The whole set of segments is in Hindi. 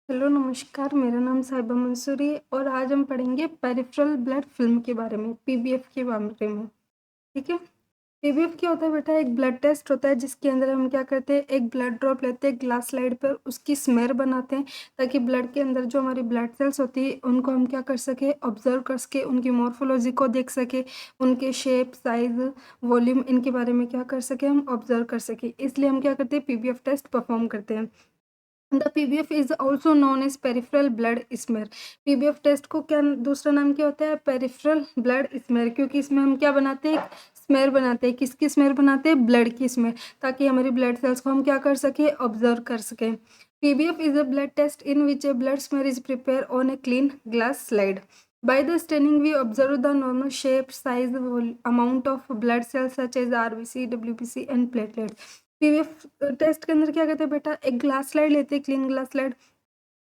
हेलो नमस्कार, मेरा नाम साहिबा मंसूरी है और आज हम पढ़ेंगे पेरिफेरल ब्लड फ़िल्म के बारे में, पीबीएफ के बारे में, ठीक है? पीबीएफ क्या होता है बेटा? एक ब्लड टेस्ट होता है जिसके अंदर हम क्या करते हैं, एक ब्लड ड्रॉप लेते हैं ग्लास स्लाइड पर, उसकी स्मेयर बनाते हैं ताकि ब्लड के अंदर जो हमारी ब्लड सेल्स होती है उनको हम क्या कर सकें, ऑब्ज़र्व कर सकें, उनकी मॉर्फोलॉजी को देख सकें, उनके शेप, साइज़, वॉल्यूम इनके बारे में क्या कर सकें, हम ऑब्ज़र्व कर सकें। इसलिए हम क्या करते हैं, पीबीएफ टेस्ट परफ़ॉर्म करते हैं। The PBF is also known as peripheral blood smear. PBF test को क्या दूसरा नाम क्या होता है? पेरिफेरल ब्लड स्मेयर, क्योंकि इसमें हम क्या बनाते हैं, एक स्मेयर बनाते हैं। किसकी स्मेयर बनाते हैं? ब्लड की स्मेयर, ताकि हमारी ब्लड सेल्स को हम क्या कर सके, ऑब्जर्व कर सकें। PBF is a blood test in which a blood smear is prepare on a clean glass slide. By the staining, we observe the normal shape, size, amount of blood cells such as RBC, WBC and platelets. PVF test के अंदर क्या करते हैं बेटा, एक ग्लास स्लाइड लेते हैं, क्लीन ग्लास स्लाइड,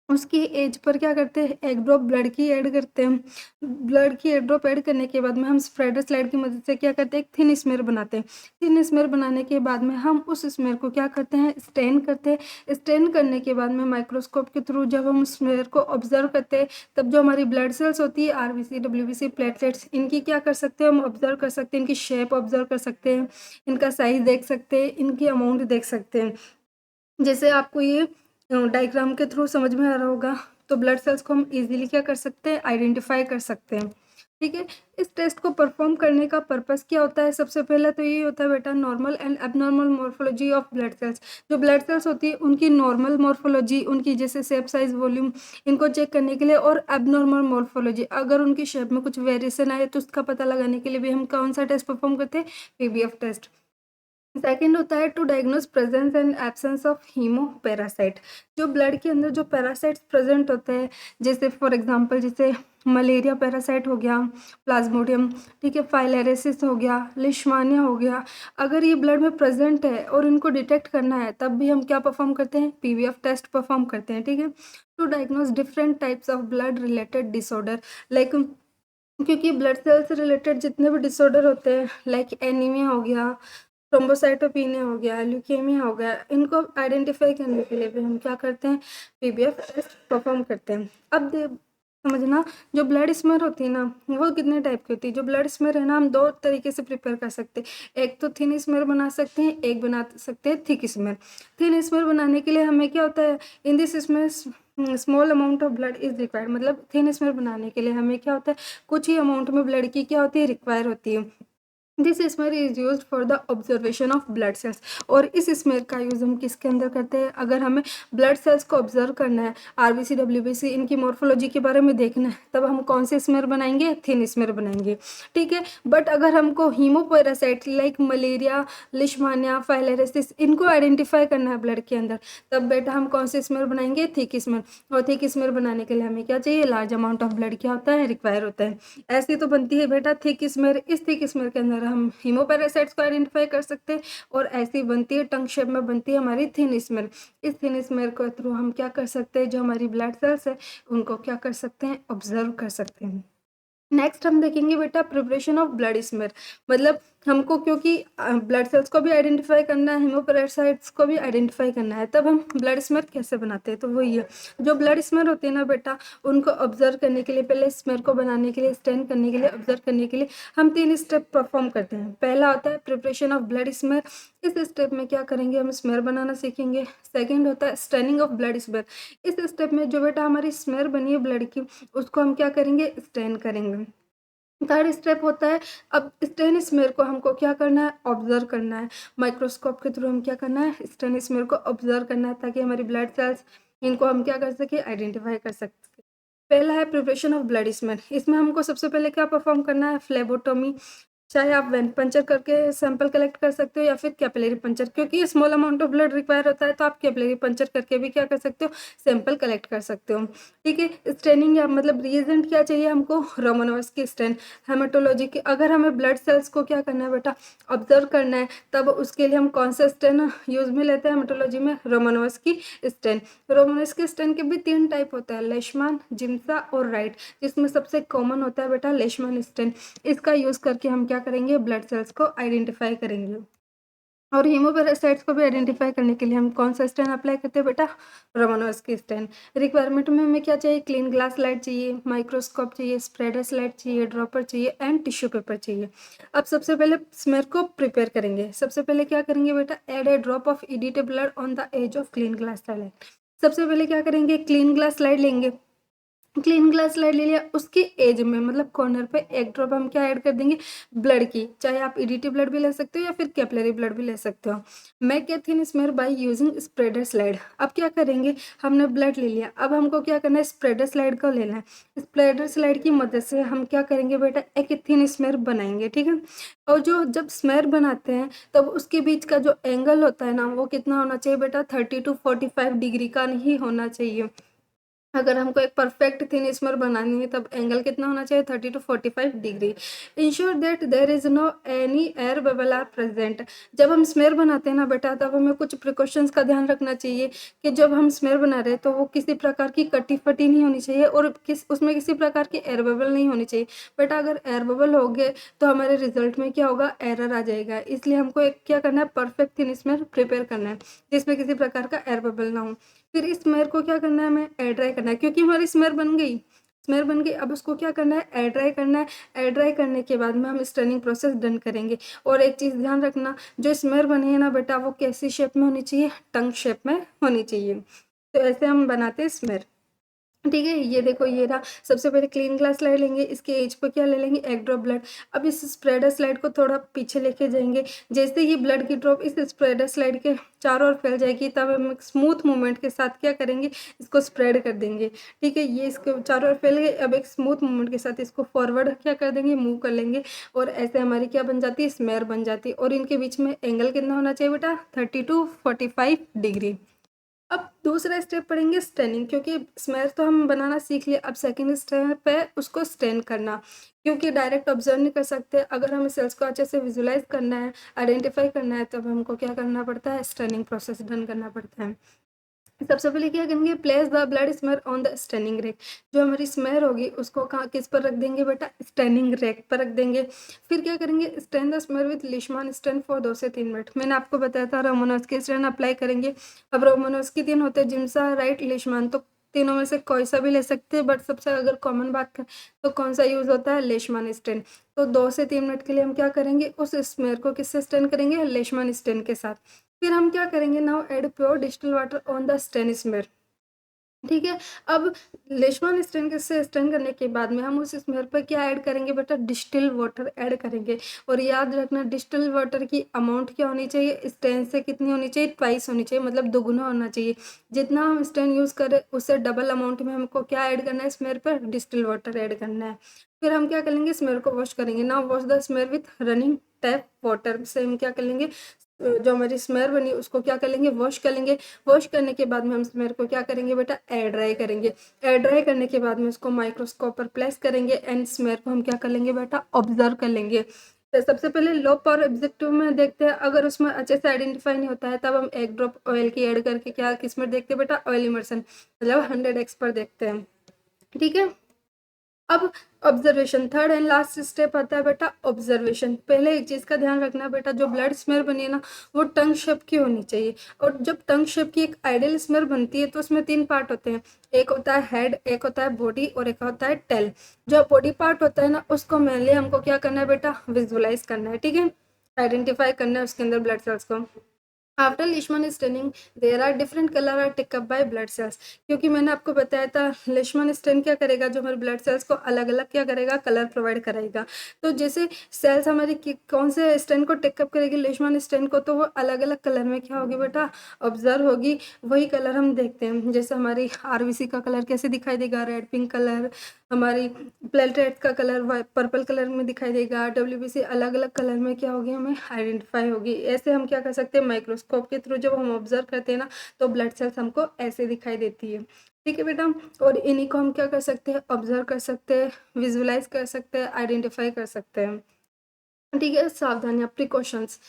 उसकी एज पर क्या करते हैं, एक ड्रॉप ब्लड की ऐड करते हैं। ब्लड की एक ड्रॉप ऐड करने के बाद में हम स्प्रेडर स्लाइड की मदद से क्या करते हैं, एक थिन स्मेयर बनाते हैं। थिन स्मेयर बनाने के बाद में हम उस स्मेयर को क्या करते हैं, स्टेन करते हैं। स्टेन करने के बाद में माइक्रोस्कोप के थ्रू जब हम स्मेयर को ऑब्जर्व करते हैं, तब जो हमारी ब्लड सेल्स होती है, आरबीसी, डब्ल्यूबीसी, प्लेटलेट्स, इनकी क्या कर सकते हैं, हम ऑब्जर्व कर सकते हैं, इनकी शेप ऑब्जर्व कर सकते हैं, इनका साइज देख सकते हैं, इनकी अमाउंट देख सकते हैं। जैसे आपको ये डायग्राम के थ्रू समझ में आ रहा होगा, तो ब्लड सेल्स को हम इजीली क्या कर सकते हैं, आइडेंटिफाई कर सकते हैं, ठीक है? इस टेस्ट को परफॉर्म करने का पर्पस क्या होता है? सबसे पहले तो ये होता है बेटा, normal and abnormal morphology of blood cells. जो ब्लड सेल्स होती है उनकी नॉर्मल मॉर्फोलॉजी, उनकी जैसे शेप, साइज, वॉल्यूम, इनको चेक करने के लिए, और एबनॉर्मल मॉर्फोलॉजी, अगर उनकी शेप में कुछ वेरिएशन आए तो उसका पता लगाने के लिए भी हम कौन सा टेस्ट परफॉर्म करते हैं? PBF test. सेकंड होता है to diagnose presence and absence of haemo parasite. जो ब्लड के अंदर जो पैरासाइट्स प्रेजेंट होते हैं, जैसे फॉर एग्जांपल जैसे मलेरिया पैरासाइट हो गया, प्लाज्मोडियम, ठीक है, फाइलेरिसिस हो गया, लिशमानिया हो गया, अगर ये ब्लड में प्रेजेंट है और इनको डिटेक्ट करना है, तब भी हम क्या परफॉर्म करते हैं? पीवीएफ टेस्ट परफॉर्म करते हैं, ठीक है? To diagnose different types of blood related disorder, like क्योंकि ब्लड सेल से रिलेटेड जितने भी डिसऑर्डर होते हैं, लाइक एनीमिया हो गया, थ्रोम्बोसाइटोपिनिया हो गया, ल्यूकेमिया हो गया, इनको आइडेंटिफाई करने के लिए भी हम क्या करते हैं? पीबीएफ टेस्ट परफॉर्म करते हैं। अब समझना, जो ब्लड स्मेयर होती है ना, वो कितने टाइप की होती है? जो ब्लड स्मेयर है ना, हम दो तरीके से प्रिपेयर कर सकते हैं। एक तो थिन स्मेयर बना सकते हैं, एक बना सकते हैं थिक स्मेयर। थिन स्मेयर बनाने के लिए हमें क्या होता है, in this smear small amount of blood is required. मतलब थिन स्मेयर बनाने के लिए हमें क्या होता है, कुछ ही अमाउंट में ब्लड की क्या होती है, रिक्वायर होती है। This smear is use for the observation of blood cells. और इस स्मेयर का यूज हम किसके अंदर करते हैं? अगर हमें ब्लड सेल्स को ऑब्जर्व करना है, आरबीसी, डब्ल्यूबीसी, इनकी मॉर्फोलॉजी के बारे में देखना है, तब हम कौन से स्मेयर बनाएंगे? थिन स्मेयर बनाएंगे, ठीक है? बट अगर हमको हीमोपैरासाइट लाइक मलेरिया, लिशमानिया, फाइलेरिसिस, इनको आइडेंटिफाई करना है ब्लड के अंदर, तब बेटा हम कौन से स्मेयर बनाएंगे? Thick smear. और थिक स्मेयर बनाने के लिए हमें क्या चाहिए? लार्ज अमाउंट ऑफ ब्लड क्या होता है, रिक्वायर होता है। ऐसी तो बनती है बेटा थिक स्मेयर। इस थिक स्मेयर के अंदर हम हीमोपैरासाइट्स को आइडेंटिफाई कर सकते हैं, और ऐसी बनती है, टंग शेप में बनती है हमारी थिन स्मेयर। इस थिन स्मेयर के थ्रू हम क्या कर सकते हैं, जो हमारी ब्लड सेल्स है उनको क्या कर सकते हैं? ऑब्जर्व कर सकते हैं। नेक्स्ट हम देखेंगे बेटा प्रिपरेशन ऑफ ब्लड स्मेयर। मतलब हमको क्योंकि ब्लड सेल्स को भी आइडेंटिफाई करना है, हीमोपैरासाइट्स को भी आइडेंटिफाई करना है, तब हम ब्लड स्मेयर कैसे बनाते हैं? तो वही है, जो ब्लड स्मेयर होते हैं ना बेटा, उनको ऑब्जर्व करने के लिए, पहले स्मेयर को बनाने के लिए, स्टेन करने के लिए, ऑब्जर्व करने के लिए हम 3 स्टेप परफॉर्म करते हैं। पहला होता है प्रिपरेशन ऑफ ब्लड स्मेयर। इस स्टेप में क्या करेंगे, हम स्मेयर बनाना सीखेंगे। सेकेंड होता है स्टेनिंग ऑफ ब्लड स्मेयर। इस स्टेप में जो बेटा हमारी स्मेयर बनी है ब्लड की, उसको हम क्या करेंगे? स्टेन करेंगे। थर्ड स्टेप होता है, अब स्टेन स्मेयर को हमको क्या करना है? ऑब्जर्व करना है। माइक्रोस्कोप के थ्रू हम क्या करना है? स्टेन स्मेयर को ऑब्जर्व करना है, ताकि हमारी ब्लड सेल्स, इनको हम क्या कर सके? आइडेंटिफाई कर सकते। पहला है प्रिपरेशन ऑफ ब्लड स्मेयर। इसमें हमको सबसे पहले क्या परफॉर्म करना है? फ्लेबोटोमी। चाहे आप वेन पंचर करके सैंपल कलेक्ट कर सकते हो, या फिर कैपिलरी पंचर, क्योंकि small amount of blood require होता है, तो आप कैपिलरी पंचर करके भी क्या कर सकते हो? सैंपल कलेक्ट कर सकते हो, ठीक है? स्टेनिंग या मतलब रिएजेंट क्या चाहिए हमको? रोमनोवस की स्टेन। हेमेटोलॉजी की, अगर हमें ब्लड सेल्स को क्या करना है बेटा? ऑब्जर्व करना है, तब उसके लिए हम कौन सा स्टेन यूज में लेते हैं हेमेटोलॉजी में? रोमनोवस की स्टेन। रोमनोवस की स्टेन के भी 3 टाइप होता है, लेशमान, जिम्सा और राइट, जिसमें सबसे कॉमन होता है बेटा लेशमान स्टेन। इसका यूज करके हम क्या करेंगे? ब्लड सेल्स को आइडेंटिफाई करेंगे। और हीमोपैरासाइट्स को भी आइडेंटिफाई करने के लिए हम कौन सा स्टेन अप्लाई करते हैं बेटा, रोमानोव्स्की स्टेन। रिक्वायरमेंट में हमें क्या चाहिए, क्लीन ग्लास स्लाइड चाहिए, माइक्रोस्कोप चाहिए, स्प्रेडर स्लाइड चाहिए, ड्रॉपर चाहिए एंड टिश्यू पेपर चाहिए। अब सबसे पहले स्मेर को प्रिपेयर करेंगे। सबसे पहले क्या करेंगे बेटा, add a drop of EDT blood on the edge of clean glass slide. सबसे पहले क्या करेंगे, क्लीन ग्लास स्लाइड लेंगे, क्लीन ग्लास स्लाइड ले लिया, उसकी एज में मतलब कॉर्नर पे एक ड्रॉप हम क्या ऐड कर देंगे, ब्लड की। चाहे आप ईडीटी ब्लड भी ले सकते हो या फिर कैपिलरी ब्लड भी ले सकते हो। Make a thin smear by using spreader slide. अब क्या करेंगे, हमने ब्लड ले लिया, अब हमको क्या करना है, स्प्रेडर स्लाइड को लेना है। स्प्रेडर स्लाइड की मदद से हम क्या करेंगे बेटा, एक थिन स्मेयर बनाएंगे, ठीक है। और जो जब स्मेयर बनाते हैं तब उसके बीच का जो एंगल होता है ना, वो कितना होना चाहिए बेटा, 30 to 45 डिग्री का नहीं होना चाहिए। अगर हमको एक परफेक्ट थिन स्मर बनानी है तब एंगल कितना होना चाहिए, 30 to 45 degree. Ensure that there is no any air bubble are present. जब हम स्मेयर बनाते हैं ना बेटा, तब हमें कुछ प्रिकॉशंस का ध्यान रखना चाहिए कि जब हम स्मेयर बना रहे हैं तो वो किसी प्रकार की कटी फटी नहीं होनी चाहिए और उसमें किसी प्रकार की एयर बबल नहीं होनी चाहिए। बेटा अगर एयर बबल हो गए तो हमारे रिजल्ट में क्या होगा, एरर आ जाएगा। इसलिए हमको एक क्या करना है, परफेक्ट थिन स्मेयर प्रिपेयर करना है जिसमें किसी प्रकार का एयर बबल ना हो। फिर इस स्मेयर को क्या करना है, हमें एयर ड्राई करना है, क्योंकि हमारी स्मेयर बन गई। स्मेयर बन गई, अब उसको क्या करना है, एयर ड्राई करना है। एयर ड्राई करने के बाद में हम स्टनिंग प्रोसेस डन करेंगे। और एक चीज़ ध्यान रखना, जो स्मेयर बनी है ना बेटा, वो कैसी शेप में होनी चाहिए, टंग शेप में होनी चाहिए। तो ऐसे हम बनाते हैं स्मेयर, ठीक है। ये देखो ये रहा। सबसे पहले क्लीन ग्लास स्लाइड लेंगे, इसके एज पर क्या ले लेंगे, एक ड्रॉप ब्लड। अब इस स्प्रेडर स्लाइड को थोड़ा पीछे लेके जाएंगे। जैसे ये ब्लड की ड्रॉप इस स्प्रेडर स्लाइड के चारों ओर फैल जाएगी, तब हम स्मूथ मूवमेंट के साथ क्या करेंगे, इसको स्प्रेड कर देंगे, ठीक है। ये इसके चारों ओर फैल गए, अब एक स्मूथ मूवमेंट के साथ इसको फॉरवर्ड क्या कर देंगे, मूव कर लेंगे। और ऐसे हमारी क्या बन जाती है, स्मेयर बन जाती है। और इनके बीच में एंगल कितना होना चाहिए बेटा, 30 to 45 डिग्री। अब दूसरा स्टेप पढ़ेंगे स्टेनिंग, क्योंकि स्मेयर तो हम बनाना सीख लिया, अब सेकंड स्टेप है उसको स्टेन करना। क्योंकि डायरेक्ट ऑब्जर्व नहीं कर सकते, अगर हमें सेल्स को अच्छे से विजुलाइज करना है, आइडेंटिफाई करना है, तब हमको क्या करना पड़ता है, स्टेनिंग प्रोसेस डन करना पड़ता है। सबसे पहले क्या करेंगे, place the blood smear on the staining rack. जो हमारी स्मेयर होगी उसको कहाँ, किस पर रख देंगे बेटा, स्टेनिंग रेक पर रख देंगे। फिर क्या करेंगे, stain the smear with Leishman stain for 2 से 3 मिनट। मैंने आपको बताया था रोमानोव्स्की स्टेन अप्लाई करेंगे। अब रोमानोव्स्की 3 होते हैं, जिम्सा, राइट, लिशमान। तो तीनों में से कोई सा भी ले सकते हैं, बट सबसे अगर कॉमन बात करें तो कौन सा यूज होता है, लेशमान स्टेन। तो 2 से 3 मिनट के लिए हम क्या करेंगे, उस स्मेयर को किससे स्टेन करेंगे, लेशमान स्टेन के साथ। फिर हम क्या करेंगे, now add pure distil water on the stain smear, ठीक है। अब लेशमान स्टेन से स्टेन करने के बाद में हम उस स्मेयर पर क्या ऐड करेंगे बेटा, डिस्टिल वाटर ऐड करेंगे। और याद रखना, डिस्टिल वाटर की अमाउंट क्या होनी चाहिए, स्टेन से कितनी होनी चाहिए, ट्वाइस होनी चाहिए, मतलब दोगुना होना चाहिए। जितना हम स्टेन यूज़ करें उससे डबल अमाउंट में हमको क्या ऐड करना है, स्मेयर पर डिस्टिल वाटर ऐड करना है। फिर हम क्या करेंगे, स्मेयर को वॉश करेंगे। ना wash the smear with running tap water से हम क्या कर लेंगे, जो हमारी स्मेयर बनी उसको क्या कर लेंगे, वॉश कर लेंगे। वॉश करने के बाद में हम स्मेयर को क्या करेंगे बेटा, एयर ड्राई करेंगे। एयर ड्राई करने के बाद में उसको माइक्रोस्कोप पर प्लेस करेंगे एंड स्मेयर को हम क्या कर लेंगे बेटा, ऑब्जर्व कर लेंगे। तो सबसे पहले लो पावर ऑब्जेक्टिव में देखते हैं, अगर उसमें अच्छे से आइडेंटिफाई नहीं होता है तब हम एक ड्रॉप ऑयल की ऐड करके क्या किसमें देखते हैं बेटा, ऑयल इमर्सन, मतलब 100x पर देखते हैं, ठीक है। अब observation, third and last step आता है बेटा ऑब्जर्वेशन। पहले एक चीज़ का ध्यान रखना बेटा, जो ब्लड स्मेयर बनी है ना, वो टंग शेप की होनी चाहिए। और जब टंग शेप की एक आइडियल स्मेयर बनती है तो उसमें 3 पार्ट होते हैं, एक होता है हेड, एक होता है बॉडी और एक होता है टेल। जो बॉडी पार्ट होता है ना, उसको मेनली हमको क्या करना है बेटा, विजुअलाइज करना है, ठीक है, आइडेंटिफाई करना है उसके अंदर ब्लड सेल्स को। After Leishman staining there are different colour are take up by blood cells. क्योंकि मैंने आपको बताया था लेशमन स्टेन क्या करेगा, जो हमारे ब्लड सेल्स को अलग अलग क्या करेगा, कलर प्रोवाइड कराएगा। तो जैसे सेल्स हमारी कौन से स्टेन को टेकअप करेगी, लेशमन स्टेन को, तो वो अलग अलग कलर में क्या होगी बेटा, ऑब्जर्व होगी। वही कलर हम देखते हैं, जैसे हमारी आरबीसी का कलर कैसे दिखाई देगा, रेड पिंक कलर, हमारी प्लेटलेट का कलर पर्पल कलर में दिखाई देगा, डब्ल्यूबीसी अलग अलग कलर में क्या होगी, हमें आइडेंटिफाई होगी। ऐसे हम क्या कर सकते हैं, माइक्रोस्कोप के थ्रू जब हम ऑब्जर्व करते हैं ना, तो ब्लड सेल्स हमको ऐसे दिखाई देती है, ठीक है बेटा। और इन्हीं को हम क्या कर सकते हैं, ऑब्जर्व कर सकते हैं, विजुलाइज कर सकते हैं, आइडेंटिफाई कर सकते हैं, ठीक है। सावधानियाँ, प्रिकॉशंस।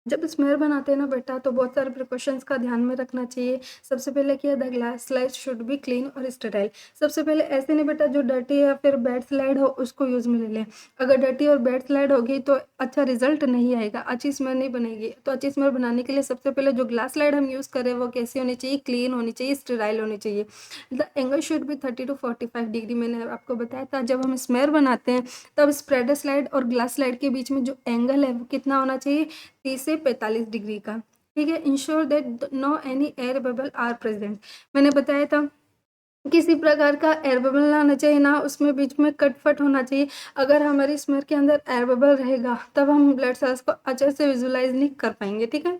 जब स्मेयर बनाते हैं ना बेटा, तो बहुत सारे प्रिकॉशंस का ध्यान में रखना चाहिए। सबसे पहले क्या है, the glass slide should be clean और स्टेराइल। सबसे पहले ऐसे नहीं बेटा जो डर्टी या फिर बैड स्लाइड हो उसको यूज़ में ले लें। अगर डर्टी और बैड स्लाइड होगी तो अच्छा रिजल्ट नहीं आएगा, अच्छी स्मेयर नहीं बनेगी। तो अच्छी स्मेयर बनाने के लिए सबसे पहले जो ग्लास स्लाइड हम यूज़ करें वो कैसी होनी चाहिए, क्लीन होनी चाहिए, स्टेराइल होनी चाहिए। The angle should be 30 to 45 degree. मैंने आपको बताया था जब हम स्मेयर बनाते हैं तब स्प्रेडर स्लाइड और ग्लास स्लाइड के बीच में जो एंगल है वो कितना होना चाहिए, 30 से 45 डिग्री का। ठीक है। Ensure that no any air bubble are present. मैंने बताया था किसी प्रकार का एयर बबल ना आना चाहिए, ना उसमें बीच में कट फट होना चाहिए। अगर हमारी स्मेयर के अंदर एयर बबल रहेगा तब हम ब्लड सेल्स को अच्छे से विजुलाइज नहीं कर पाएंगे। ठीक है।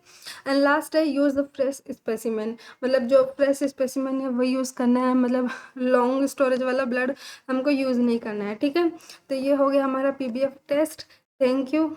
एंड लास्ट है यूज़ द फ्रेश स्पेसिमेन। मतलब जो फ्रेश स्पेसिमेन है वो यूज़ करना है, मतलब लॉन्ग स्टोरेज वाला ब्लड हमको यूज़ नहीं करना है। ठीक है। तो ये हो गया हमारा पीबीएफ टेस्ट। Thank you.